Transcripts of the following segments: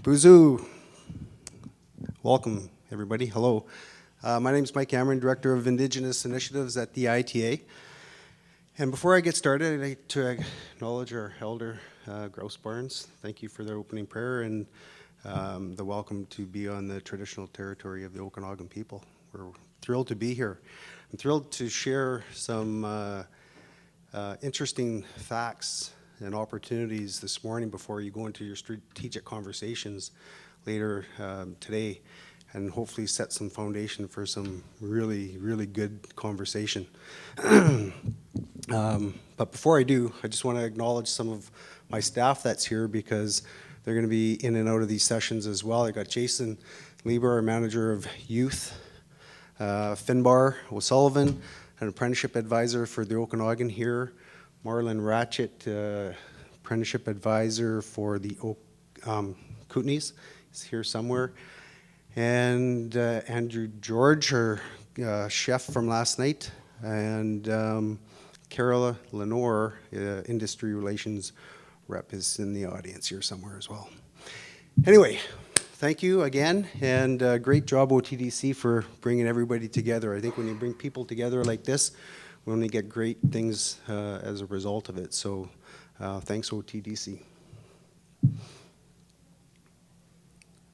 Boozoo. Welcome, everybody. Hello. My name is Mike Cameron, Director of Indigenous Initiatives at the ITA. And before I get started, I'd like to acknowledge our elder, Grouse Barnes. Thank you for their opening prayer and the welcome to be on the traditional territory of the Okanagan people. We're thrilled to be here. I'm thrilled to share some interesting facts and opportunities this morning before you go into your strategic conversations later today, and hopefully set some foundation for some really, really good conversation. But before I do, I just want to acknowledge some of my staff that's here because they're going to be in and out of these sessions as well. I got Jason Lieber, our Manager of Youth, Finbar O'Sullivan, an Apprenticeship Advisor for the Okanagan here, Marlon Ratchett, Apprenticeship Advisor for the Kootenays, is here somewhere, and Andrew George, our chef from last night, and Carola Lenore, Industry Relations Rep, is in the audience here somewhere as well. Anyway, thank you again, and great job OTDC for bringing everybody together. I think when you bring people together like this, we only get great things as a result of it. So thanks OTDC.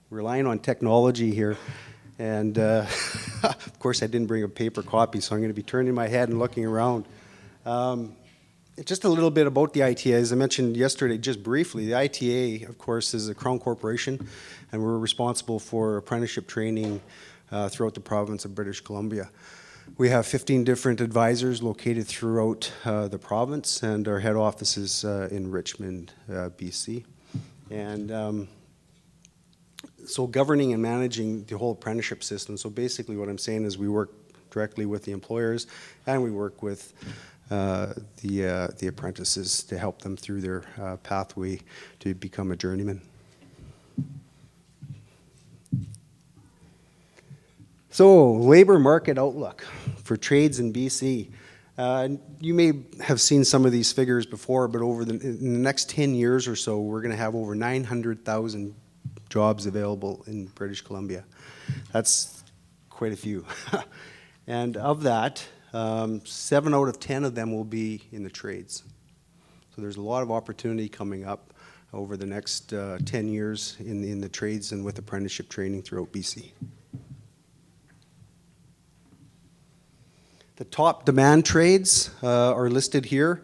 Relying on technology here, and of course I didn't bring a paper copy, so I'm going to be turning my head and looking around. Just a little bit about the ITA. As I mentioned yesterday, just briefly, the ITA, of course, is a Crown corporation, and we're responsible for apprenticeship training throughout the province of British Columbia. We have 15 different advisors located throughout the province, and our head office is in Richmond, BC. And so governing and managing the whole apprenticeship system. So basically what I'm saying is we work directly with the employers, and we work with the apprentices to help them through their pathway to become a journeyman. So, labor market outlook for trades in BC. You may have seen some of these figures before, but in the next 10 years or so, we're going to have over 900,000 jobs available in British Columbia. That's quite a few. And of that, 7 out of 10 of them will be in the trades. So there's a lot of opportunity coming up over the next 10 years in the trades and with apprenticeship training throughout BC. The top demand trades are listed here,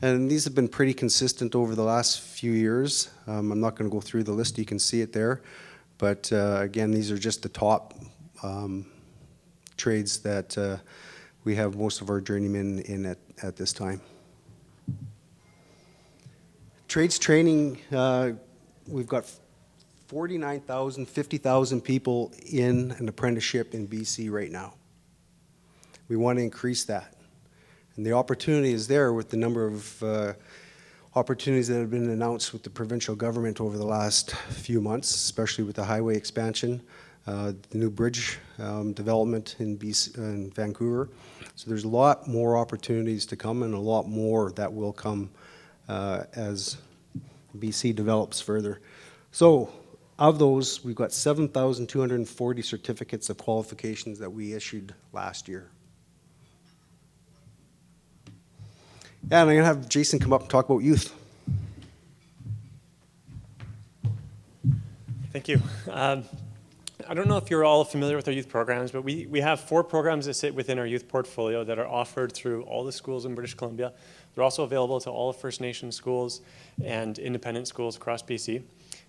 and these have been pretty consistent over the last few years. I'm not going to go through the list, you can see it there, but again, these are just the top trades that we have most of our journeymen in at this time. Trades training, we've got 49,000, 50,000 people in an apprenticeship in BC right now. We want to increase that. And the opportunity is there with the number of opportunities that have been announced with the provincial government over the last few months, especially with the highway expansion, the new bridge development in BC, in Vancouver. So there's a lot more opportunities to come, and a lot more that will come as BC develops further. So of those, we've got 7,240 certificates of qualifications that we issued last year. Yeah, and I'm going to have Jason come up and talk about youth. Thank you. I don't know if you're all familiar with our youth programs, but we have 4 programs that sit within our youth portfolio that are offered through all the schools in British Columbia. They're also available to all of First Nation schools and independent schools across BC.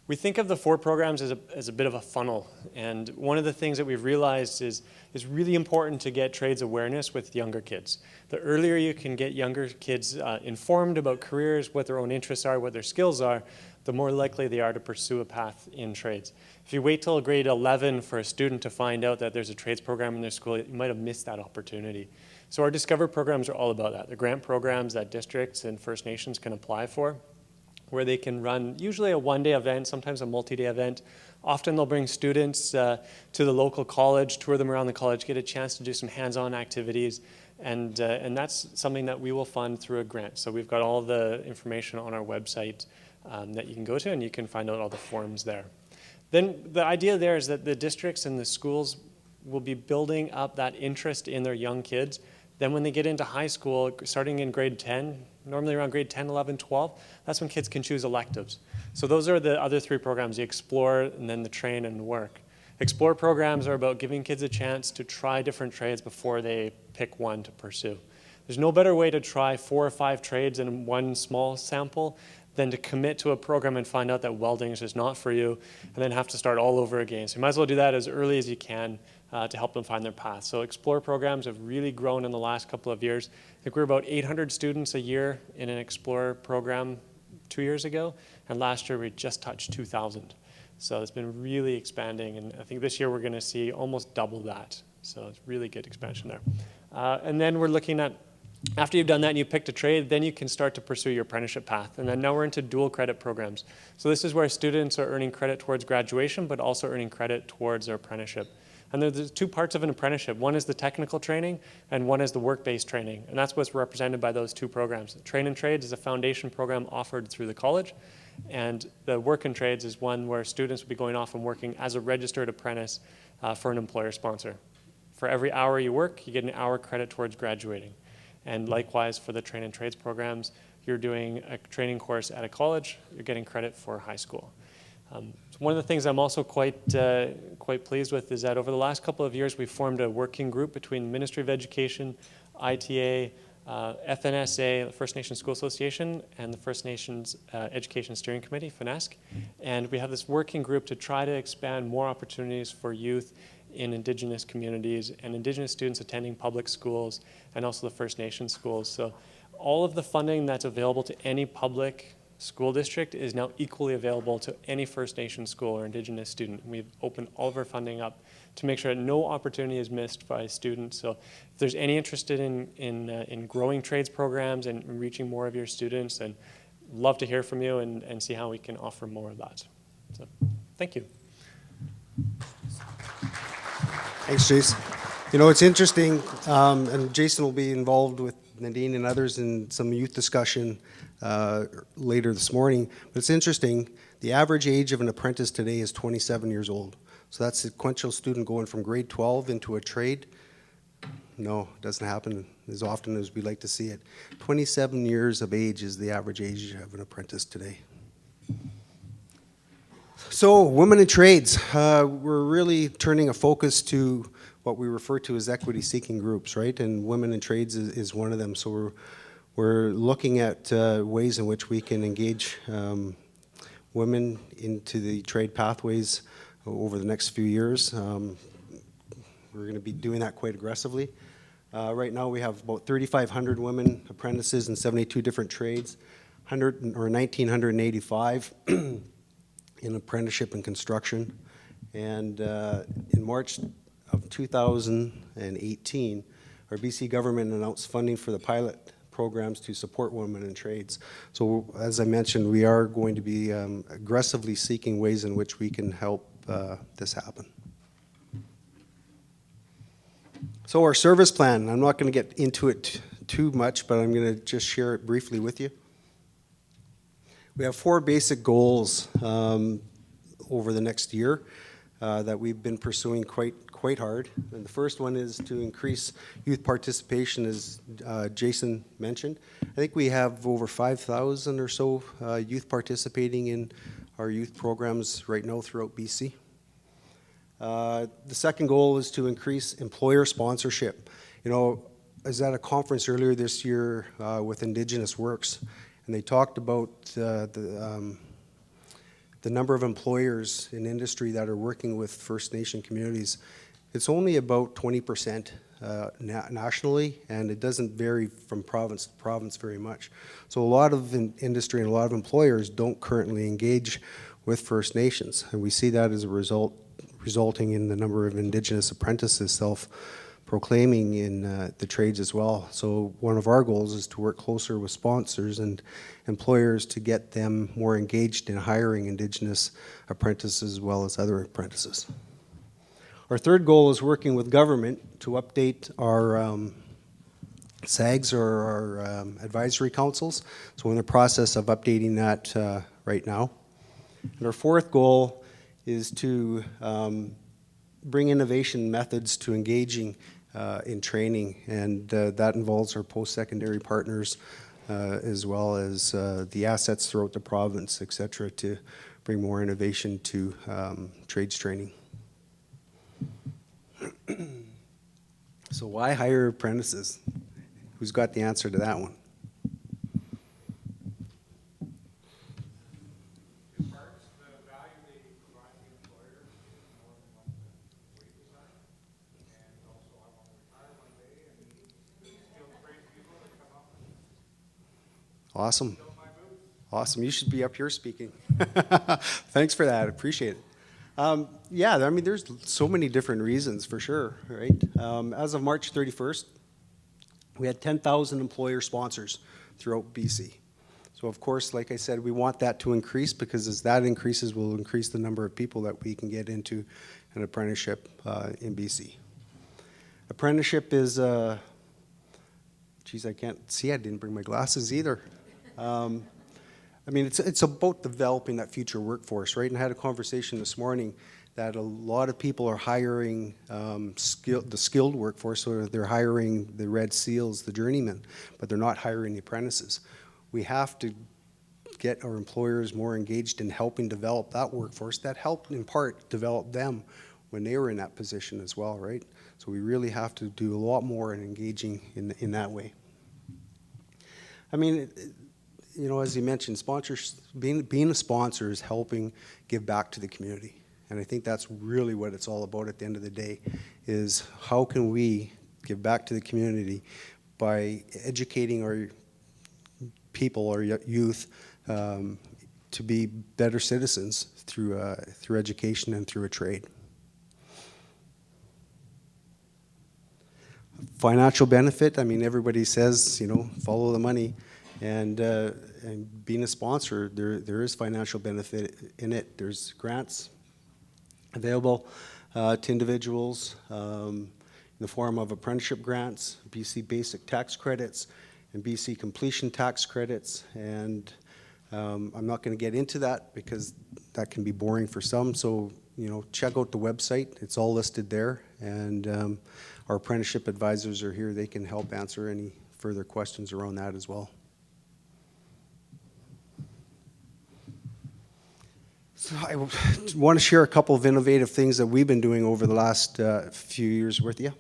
We think of the 4 programs as a bit of a funnel, and one of the things that we've realized is it's really important to get trades awareness with younger kids. The earlier you can get younger kids informed about careers, what their own interests are, what their skills are, the more likely they are to pursue a path in trades. If you wait till grade 11 for a student to find out that there's a trades program in their school, you might have missed that opportunity. So our Discover programs are all about that. They're grant programs that districts and First Nations can apply for, where they can run usually a one-day event, sometimes a multi-day event. Often they'll bring students to the local college, tour them around the college, get a chance to do some hands-on activities, and that's something that we will fund through a grant. So we've got all the information on our website that you can go to, and you can find out all the forms there. Then the idea there is that the districts and the schools will be building up that interest in their young kids. Then when they get into high school, starting in grade 10, normally around grade 10, 11, 12, that's when kids can choose electives. So those are the other three programs, the Explore and then the Train and Work. Explore programs are about giving kids a chance to try different trades before they pick one to pursue. There's no better way to try 4 or 5 trades in one small sample than to commit to a program and find out that welding is just not for you and then have to start all over again. So you might as well do that as early as you can to help them find their path. So Explore programs have really grown in the last couple of years. I think we're about 800 students a year in an Explore program 2 years ago, and last year we just touched 2,000. So it's been really expanding, and I think this year we're going to see almost double that. So it's really good expansion there. And then we're looking at, after you've done that and you picked a trade, then you can start to pursue your apprenticeship path. And then now we're into dual credit programs. So this is where students are earning credit towards graduation, but also earning credit towards their apprenticeship. And there's 2 parts of an apprenticeship. One is the technical training, and one is the work-based training. And that's what's represented by those 2 programs. Train and Trades is a foundation program offered through the college, and the Work and Trades is one where students will be going off and working as a registered apprentice for an employer sponsor. For every hour you work, you get an hour credit towards graduating. And likewise for the Train and Trades programs, you're doing a training course at a college, you're getting credit for high school. So one of the things I'm also quite pleased with is that over the last couple of years, we've formed a working group between the Ministry of Education, ITA, FNSA, the First Nations School Association, and the First Nations Education Steering Committee, FNESC. And we have this working group to try to expand more opportunities for youth in Indigenous communities and Indigenous students attending public schools and also the First Nations schools. So all of the funding that's available to any public school district is now equally available to any First Nation school or Indigenous student. We've opened all of our funding up to make sure that no opportunity is missed by students. So if there's any interest in growing trades programs and reaching more of your students, then love to hear from you and see how we can offer more of that. So thank you. Thanks, Jason. You know, it's interesting, and Jason will be involved with Nadine and others in some youth discussion later this morning. But it's interesting, the average age of an apprentice today is 27 years old. So that's a sequential student going from grade 12 into a trade. No, it doesn't happen as often as we like to see it. 27 years of age is the average age of an apprentice today. So, women in trades, we're really turning a focus to what we refer to as equity-seeking groups, right? And women in trades is one of them. So we're looking at ways in which we can engage women into the trade pathways over the next few years. We're going to be doing that quite aggressively. Right now we have about 3,500 women apprentices in 72 different trades, 1,985 in apprenticeship and construction. And in March of 2018, our BC government announced funding for the pilot programs to support women in trades. So as I mentioned, we are going to be aggressively seeking ways in which we can help this happen. So our service plan, I'm not going to get into it too much, but I'm going to just share it briefly with you. We have 4 basic goals over the next year that we've been pursuing quite hard. And the first one is to increase youth participation, as Jason mentioned. I think we have over 5,000 or so youth participating in our youth programs right now throughout BC. The second goal is to increase employer sponsorship. You know, I was at a conference earlier this year with Indigenous Works, and they talked about the number of employers in industry that are working with First Nation communities. It's only about 20% nationally, and it doesn't vary from province to province very much. So a lot of industry and a lot of employers don't currently engage with First Nations, and we see that as a resulting in the number of Indigenous apprentices self-proclaiming in the trades as well. So one of our goals is to work closer with sponsors and employers to get them more engaged in hiring Indigenous apprentices as well as other apprentices. Our third goal is working with government to update our SAGs or our advisory councils. So we're in the process of updating that right now. And our fourth goal is to bring innovation methods to engaging in training, and that involves our post-secondary partners as well as the assets throughout the province, et cetera, to bring more innovation to trades training. So why hire apprentices? Who's got the answer to that one? Awesome. Awesome. You should be up here speaking. Thanks for that. Appreciate it. Yeah, I mean, there's so many different reasons for sure, right? As of March 31st, we had 10,000 employer sponsors throughout BC. So of course, like I said, we want that to increase, because as that increases, we'll increase the number of people that we can get into an apprenticeship in BC. Apprenticeship is, geez, I can't see, I didn't bring my glasses either. I mean, it's about developing that future workforce, right? And I had a conversation this morning that a lot of people are hiring the skilled workforce, or they're hiring the red seals, the journeymen, but they're not hiring the apprentices. We have to get our employers more engaged in helping develop that workforce that helped in part develop them when they were in that position as well, right? So we really have to do a lot more in engaging in that way. I mean, you know, as you mentioned, sponsors, being a sponsor is helping give back to the community. And I think that's really what it's all about at the end of the day, is how can we give back to the community by educating our people, our youth, to be better citizens through education and through a trade. Financial benefit, I mean, everybody says, you know, follow the money. And being a sponsor, there is financial benefit in it. There's grants available to individuals in the form of apprenticeship grants, BC basic tax credits, and BC completion tax credits. And I'm not going to get into that because that can be boring for some. So, you know, check out the website. It's all listed there. And our apprenticeship advisors are here. They can help answer any further questions around that as well. So I want to share a couple of innovative things that we've been doing over the last few years with you.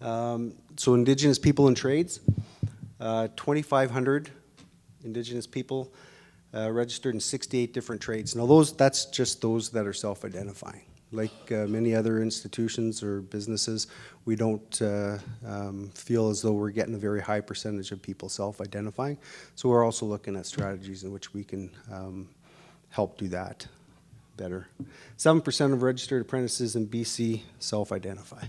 So Indigenous people in trades, 2,500 Indigenous people registered in 68 different trades. Now that's just those that are self-identifying. Like many other institutions or businesses, we don't feel as though we're getting a very high percentage of people self-identifying. So we're also looking at strategies in which we can help do that better. 7% of registered apprentices in BC self-identify.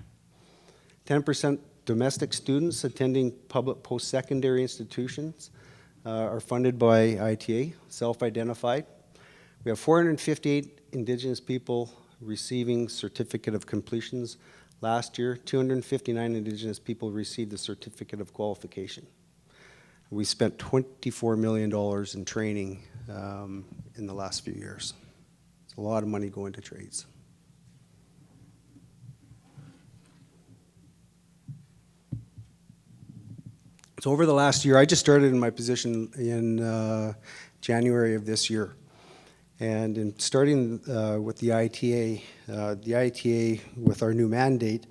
10% domestic students attending public post-secondary institutions are funded by ITA, self-identified. We have 458 Indigenous people receiving certificate of completions. Last year, 259 Indigenous people received the certificate of qualification. We spent $24 million in training in the last few years. It's a lot of money going to trades. So over the last year, I just started in my position in January of this year. And in starting with the ITA with our new mandate,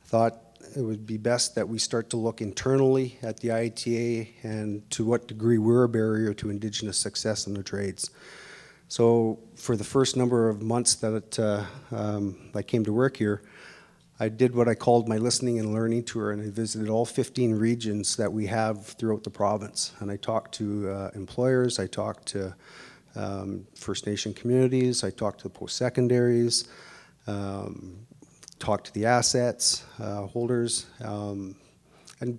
thought it would be best that we start to look internally at the ITA and to what degree we're a barrier to Indigenous success in the trades. So for the first number of months that I came to work here, I did what I called my listening and learning tour, and I visited all 15 regions that we have throughout the province. And I talked to employers, I talked to First Nation communities, I talked to the post-secondaries, talked to the assets holders, and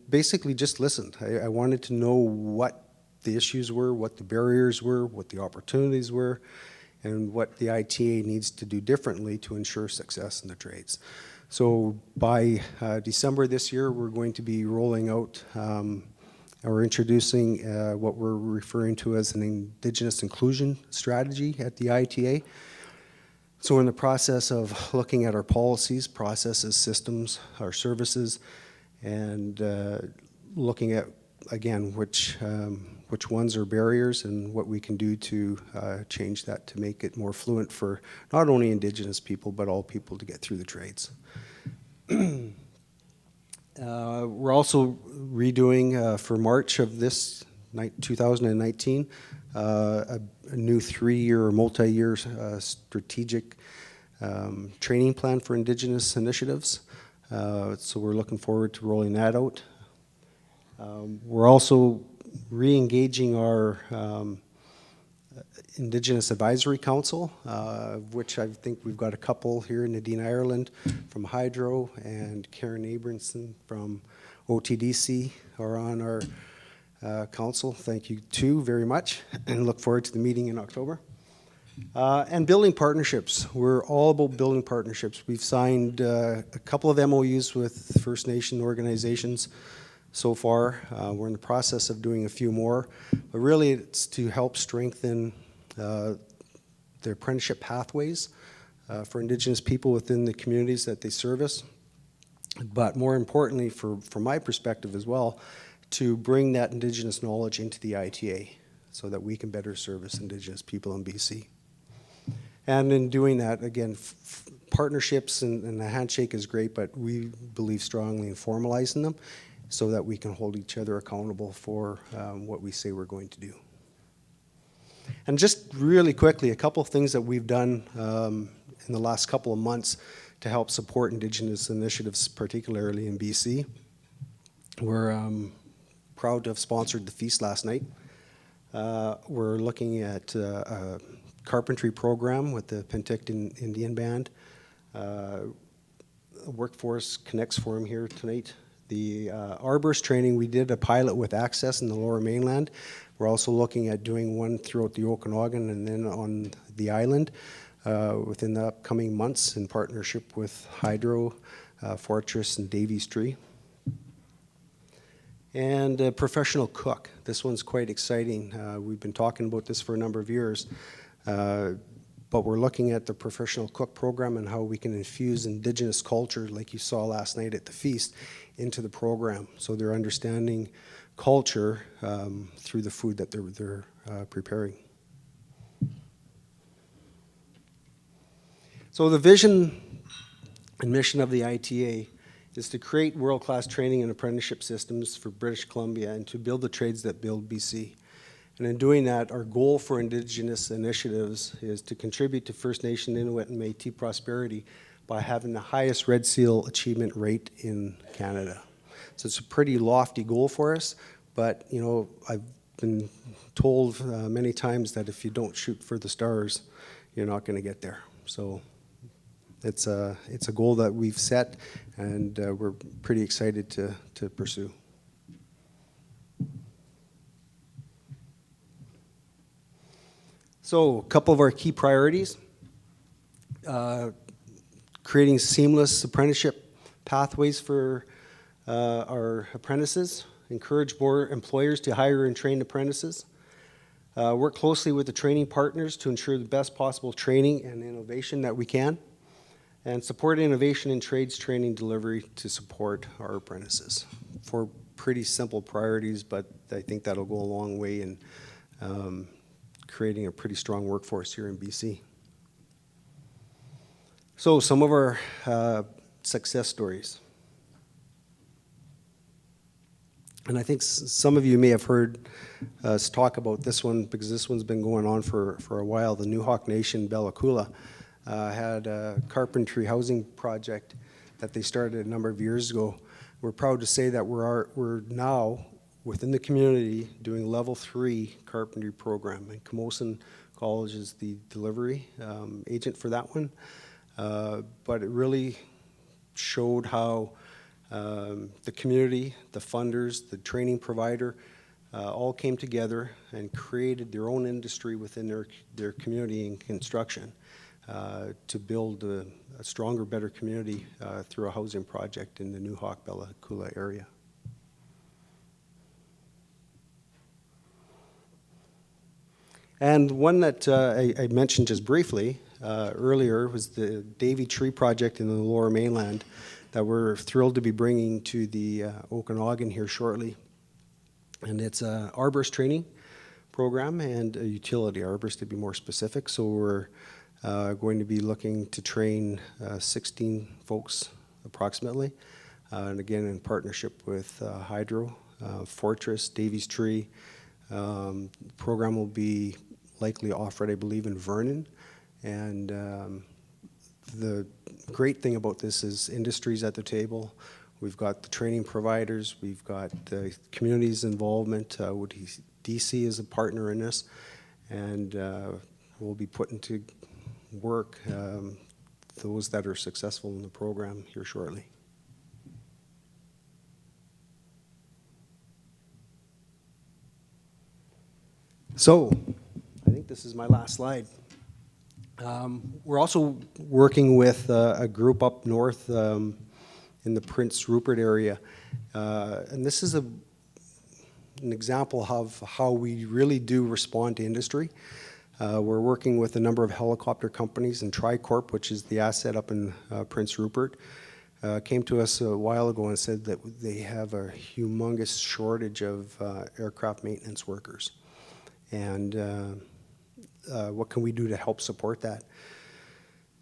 basically just listened. I wanted to know what the issues were, what the barriers were, what the opportunities were, and what the ITA needs to do differently to ensure success in the trades. So by December this year, we're going to be rolling out We're introducing what we're referring to as an Indigenous inclusion strategy at the ITA. So we're in the process of looking at our policies, processes, systems, our services, and looking at, again, which ones are barriers and what we can do to change that to make it more fluent for not only Indigenous people, but all people to get through the trades. We're also redoing for March of this 2019 a new 3-year or multi-year strategic training plan for Indigenous initiatives. So we're looking forward to rolling that out. We're also re-engaging our Indigenous Advisory Council, which I think we've got a couple here in Nadine, Ireland from Hydro, and Karen Abramson from OTDC are on our council. Thank you too very much, and look forward to the meeting in October. And building partnerships. We're all about building partnerships. We've signed a couple of MOUs with First Nation organizations so far. We're in the process of doing a few more, but really it's to help strengthen the apprenticeship pathways for Indigenous people within the communities that they service. But more importantly, from my perspective as well, to bring that Indigenous knowledge into the ITA so that we can better service Indigenous people in BC. And in doing that, again, partnerships and the handshake is great, but we believe strongly in formalizing them so that we can hold each other accountable for what we say we're going to do. And just really quickly, a couple of things that we've done in the last couple of months to help support Indigenous initiatives, particularly in BC. We're proud to have sponsored the feast last night. We're looking at a carpentry program with the Penticton Indian Band. Workforce Connects Forum here tonight. The arborist training, we did a pilot with Access in the Lower Mainland. We're also looking at doing one throughout the Okanagan and then on the island within the upcoming months in partnership with Hydro, Fortress, and Davies Tree. And a professional cook. This one's quite exciting. We've been talking about this for a number of years, but we're looking at the professional cook program and how we can infuse Indigenous culture, like you saw last night at the feast, into the program. So they're understanding culture through the food that they're preparing. So the vision and mission of the ITA is to create world-class training and apprenticeship systems for British Columbia and to build the trades that build BC. And in doing that, our goal for Indigenous initiatives is to contribute to First Nation, Inuit, and Métis prosperity by having the highest Red Seal achievement rate in Canada. So it's a pretty lofty goal for us, but you know, I've been told many times that if you don't shoot for the stars, you're not going to get there. So it's a goal that we've set, and we're pretty excited to pursue. So a couple of our key priorities. Creating seamless apprenticeship pathways for our apprentices. Encourage more employers to hire and train apprentices. Work closely with the training partners to ensure the best possible training and innovation that we can. And support innovation in trades training delivery to support our apprentices. 4 pretty simple priorities, but I think that'll go a long way in creating a pretty strong workforce here in BC. So some of our success stories. And I think some of you may have heard us talk about this one because this one's been going on for a while. The Nuhawk Nation, Bella Coola, had a carpentry housing project that they started a number of years ago. We're proud to say that we're now within the community doing level 3 carpentry program, and Camosun College is the delivery agent for that one. But it really showed how the community, the funders, the training provider all came together and created their own industry within their community in construction to build a stronger, better community through a housing project in the Nuhawk, Bella Coola area. And one that I mentioned just briefly earlier was the Vitry project in the Lower Mainland that we're thrilled to be bringing to the Okanagan here shortly. And it's an arborist training program and a utility arborist to be more specific. So we're going to be looking to train 16 folks approximately. And again, in partnership with Hydro, Fortress, Davies Tree. The program will be likely offered, I believe, in Vernon. And the great thing about this is industry's at the table. We've got the training providers, we've got the community's involvement. OTDC is a partner in this, and we'll be putting to work those that are successful in the program here shortly. So, I think this is my last slide. We're also working with a group up north in the Prince Rupert area. And this is an example of how we really do respond to industry. We're working with a number of helicopter companies, and Tricorp, which is the asset up in Prince Rupert, came to us a while ago and said that they have a humongous shortage of aircraft maintenance workers. And what can we do to help support that?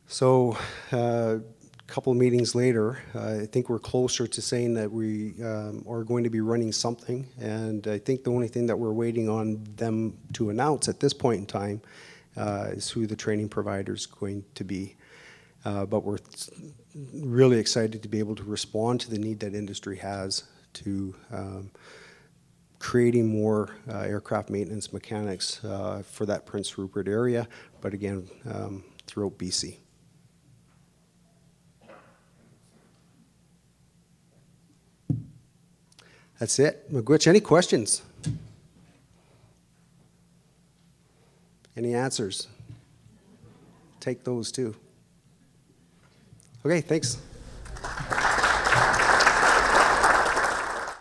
So a couple of meetings later, I think we're closer to saying that we are going to be running something, and I think the only thing that we're waiting on them to announce at this point in time is who the training provider is going to be. But we're really excited to be able to respond to the need that industry has to creating more aircraft maintenance mechanics for that Prince Rupert area, but again, throughout BC. That's it. Magwitch, any questions? Any answers? Take those too. Okay, thanks.